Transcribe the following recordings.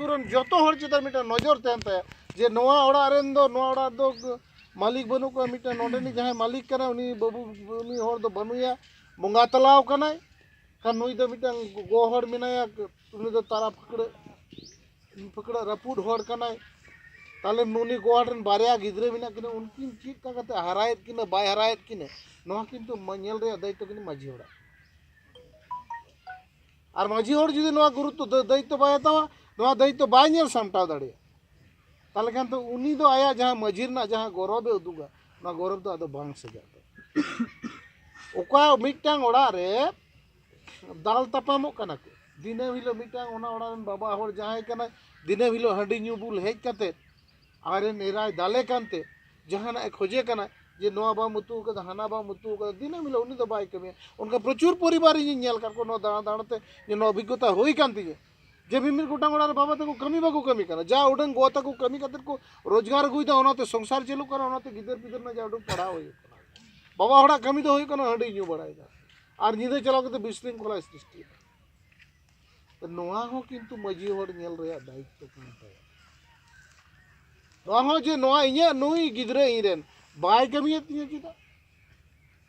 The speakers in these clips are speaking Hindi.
आतुरन जोतो हर चिता मिटा नजर तहन ताया जे नोआ ओड़ा रेन दो नोआ ओड़ा दो मालिक बनु को मिटा नोडेनी जहां मालिक कना उनी बाबू उनी हर दो बनुया बोंगा तलाव कनाय kan nui do mitang go hor minaya uni do tara pukda rapud hor kanai tale nuni go hor barya gidre mina kine unkin chit ka kate harayet kine bay harayet kine no kintu manyel re daitto kine maji hora ar maji hor judi no gurutto daitto bay tawa no daitto bay nyel samtaw dade tale kan to uni do aya jaha majir na jaha gorobe uduga na gorob do ado bang sejata oka mitang ora re दाल तपामो कना को दिने हिलो मिटांग ओना ओडान बाबा हर जहाय कना दिने हिलो हंडी न्यू बुल हेज कते आरे नेराय दाले कानते जहाना खोजे कना जे नोआ बा मुतु का हना बा मुतु का दिने हिलो उनी तो बाय कमे उनका प्रचुर परिवार इन नेल कर को नो दाना दानते जे नो अभिज्ञता होई कानती जे बिमिर गोटांग ओडार बाबा तको कमी बाको कमी कना जा उडन गोता को कमी कते को रोजगार गुइदा ओनाते संसार चलु करा ओनाते गिदर पिदर ना जा उडन पढ़ा होई बाबा हड़ा कमी तो होई कना हंडी न्यू बड़ाई और निदे चलाव कते बिश्रृंखला सृष्टि तो नोआ हो किंतु मजी हर नेल रे दायित्व कान ताया नोआ हो जे नोआ इnya नुई गिदरे इरेन बाय कमी तिया चिदा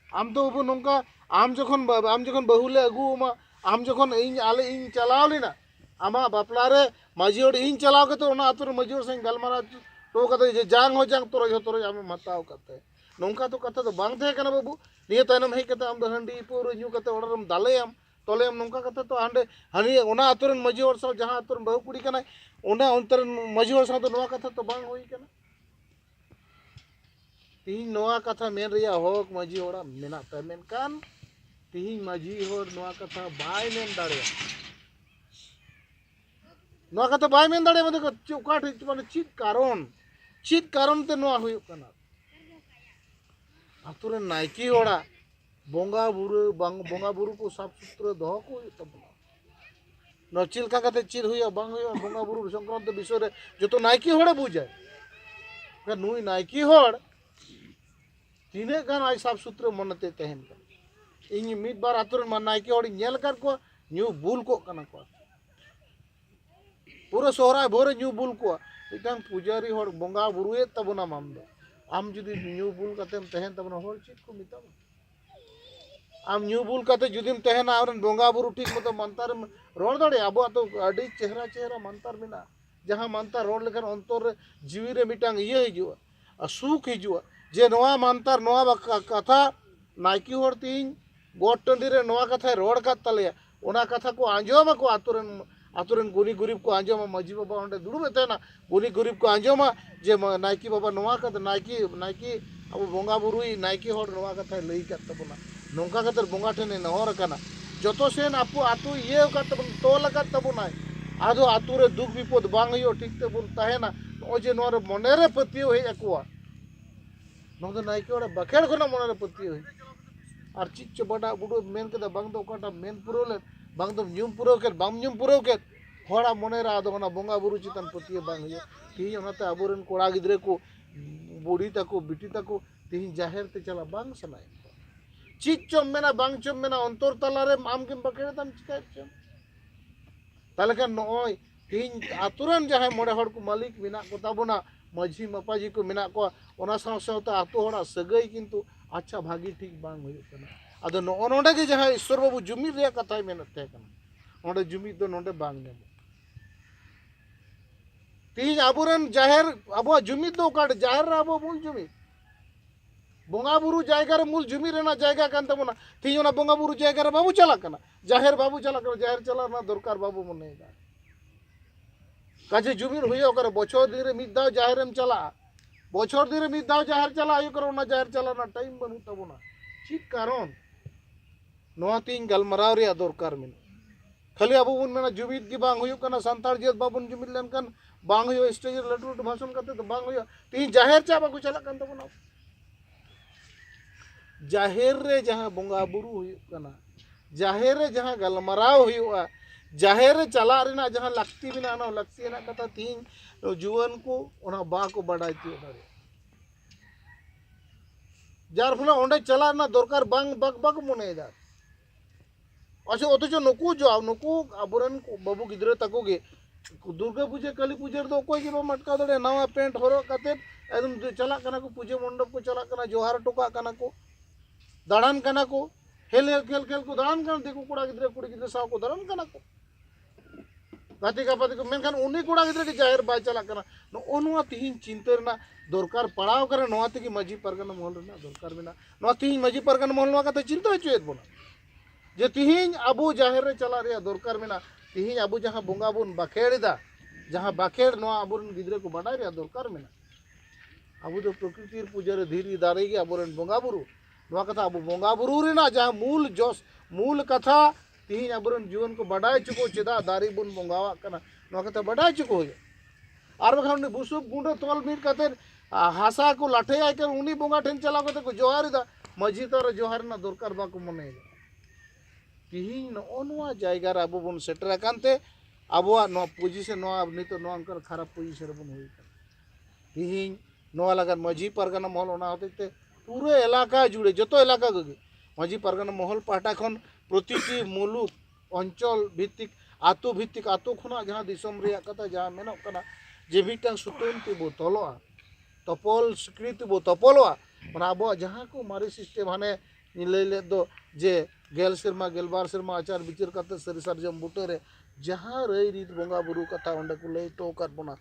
आम तो उबो नोंका आम जखन बहुले अगु मा आम जखन इन आले इन चलाव लेना आमा बापला रे मजी हर इन चलाव कते ओना आतुर मजी हर संग गलमारा तो कते जे जांग हो जांग तोरो जतरो आम मताव कते नोंका तो कथा तो बांग थे कना बाबू निये तायनम हे कते आम हंडी पुर न्यू कते ओडरम दालेयम तोलेम नोंका कते तो हांडे हनी ओना आतुरन मजी हर सा जहां आतुरन बहु कुड़ी कना ओना अंतरन मजी हर सा तो नोआ कथा तो बांग होई कना तीन नोआ कथा मेन रिया होक मजी होड़ा मेना ता मेन कान तीन मजी हर नोआ कथा बाय मेन दाड़े नोआ कथा बाय मेन दाड़े मते चुकाट माने चित कारण ते नोआ होय कना आतुरे नायकी होड़ा बोंगा बुरु को साफ सुथरा दह को तबना न चिलका कते चिर हुया बांग हुया बोंगा बुरु संक्रांत विषय रे जतो नायकी होड़ा बुझाय का नुई नायकी होड़ तिने गान आई साफ सुथरा मनते तहन का इन मिद बार आतुरे मन नायकी होड़ी नेल कर को न्यू बुल को कना को पूरा सोहरा भोरे न्यू बुल को इतन पुजारी होड़ बोंगा बुरुए तबना मामदा आम जुदी न्यू बुल कतेम तहन तबना होर चित को मिताम आम न्यू बुल कते जुदीम तहन आवरन बोंगा बुरु ठीक मतो मंतर रोड दड़े अब तो अडी चेहरा मंतर मिना जहां मंतर रोड लेखन अंतर जीवी रे मिटांग ये हिजुआ सुख हिजुआ जे नोआ मंतर नोआ कथा नायकी होर तीन गोट टंडी रे नोआ कथा रोड का तले ओना कथा को आंजोमा को आतुरन गुनी गुरीब को आंजोमा मजी बाबा ओंडे दुड़ुबे तेना गुनी गुरीब को आंजोमा जे नायकी बाबा नोआ कथा नायकी अब बोंगा बुरुई नायकी होड़ नोआ कथा लई कत तबना नोंका कतर बोंगा ठने नहर कना जतो सेन आपु आतु ये कत तोल कत तबना आदो आतुरे दुख विपद बांग हो ठीक ते बुन ताहेना ओजे नोर मनेरे पतियो हे एकवा नोद नायकी होड़ बखेड़ खना मनेरे पतियो हे आर चिच्च बडा बुडो मेन कदा बांग दो काटा मेन पुरोले बांग दो न्यूम पुरो के बाम न्यूम पुरो के होड़ा मनेरा आदो ना बोंगा बुरु चितन पतियो बांग हो ती ओनाते आबोरन कोड़ा गिदरे को बुढ़ी तको बिटी तको तीन जाहिर ते चला बांग सनाय चित चम मेना बांग चम मेना अंतर तलारे आम किम बकेड़ तम चिकाय चम ताले का नय तीन आतुरन जहां मोड़े हड़ को मालिक बिना को ताबोना मझी मपाजी को मेना को ओना साव सावते आतु होड़ा सगई किंतु अच्छा भागी ठीक बांग होय कना आदो नोंडे के जहां ईश्वर बाबू जुमिर रे कथा मेनत ते कना नोंडे जुमिर दो नोंडे बांग नेम तीन आबुरन जाहिर अब जुमिर दो काट जाहिर आबो मूल जुमिर बोंगा बुरु जायगा रे मूल जुमिर रेना जायगा कान तबना तीन ओना बोंगा बुरु जायगा रे बाबू चला कना जाहिर बाबू चला कना जाहिर चला ना दरकार बाबू मनेगा काजे जुमिर हुयो करे बछर दिन रे मिद दाव जाहिरम चला बछर दिन रे मिद दाव जाहिर चला आयु करो ना जाहिर चला ना टाइम बनू तबना चित कारण नोआ तीन गलमराव रे दरकार मिन खाली अब बुन मेना जुमिद की बांग हुयो कना संतार जेत बाबुन जुमिद लेन कन बांग हुयो स्टेज रे लटू लटू भाषण करते तो बांग हुयो तीन जाहिर चा बाकू चला कन तबना जाहिर रे जहां बोंगा बुरु हुयो कना जाहिर रे जहां गलमराव हुयो जाहिर रे चला रेना जहां लक्ति बिना ना लक्ति ना कथा तीन जुवन को ओना बा को बडाई ती ओना जार फुला ओंडे चला ना दरकार बांग बग बग मने दा अच्छा अथच नुकु जो नुकु आबरन बाबू गिद्रे तको गे दुर्गा पूजा काली पूजा तो कोई के मटका दड़े नवा पेंट हरक काते एकदम चला कना को पूजा मंडप को चला कना जोहार टोका कना को दाड़ान कना को हेल हेल खेल खेल को दाड़ान कना देखो कोड़ा गिद्रे कुड़ी गिद्रे साव को दाड़ान कना को गाती का पाती को मेनखान उनी कोड़ा गिद्रे के जाहिर बाय चला कना नो नोआ तिहिन चिंता रना दरकार पड़ाव करे नोआ ते की माजी परगना महल रना दरकार मेना नोआ तिहिन माजी परगना महल नोआ काते चिंता हचुएत बोना जे तिहिन अबो जाहिर रे चला रे दरकार मेना तिहिन अबो जहां बोंगा बुन बाखेड़दा जहां बाखेड़ नोआ अबोरन गिद्रे को बाडाय रे दरकार मेना अबो दो प्रकृतिर पूजा रे धीरी दारे के अबोरन बोंगा बुरु नोआ कथा अबो बोंगा बुरु रे ना जहां मूल जोस मूल कथा तिहिन अबोरन जीवन को बाडाय चुको चेदा दारी बुन बोंगावा कना नोआ कथा बाडाय चुको हो और बखान बुसुब गुंडो तोल मिट कते हासा को लाठे आकर उनी बोंगा ठेन चला कते को जोहार दा मजी तार जोहार ना दरकार बाको मने तिहिन नोआ जायगा रे अबो बन सेटर कानते अबोआ नो पोजीशन नोआ नितो नोआ अंकर खराब पोजीशन रे बन होई तिहिन नोआ लगन मजी परगना महल ओना होते पूरे इलाका जुड़े जतो इलाका गगे मजी परगना महल पाटा खन प्रतिटी मुलुक अंचल भित्तिक आतो खुना जहां दिसम रे कथा जहां मेनो कना जे मिटांग सुतोन तिबो तलोआ तपल स्कृति बो तपलोआ माने अबो जहां को मारे सिस्टम हाने ले दो जे गेल सेरमा गेलबार सेरमा आचार विचार कते सरी सरजम बुटरे जहां रई रीत बोंगा बुरु कथा ओंडे को लई टोकर बोना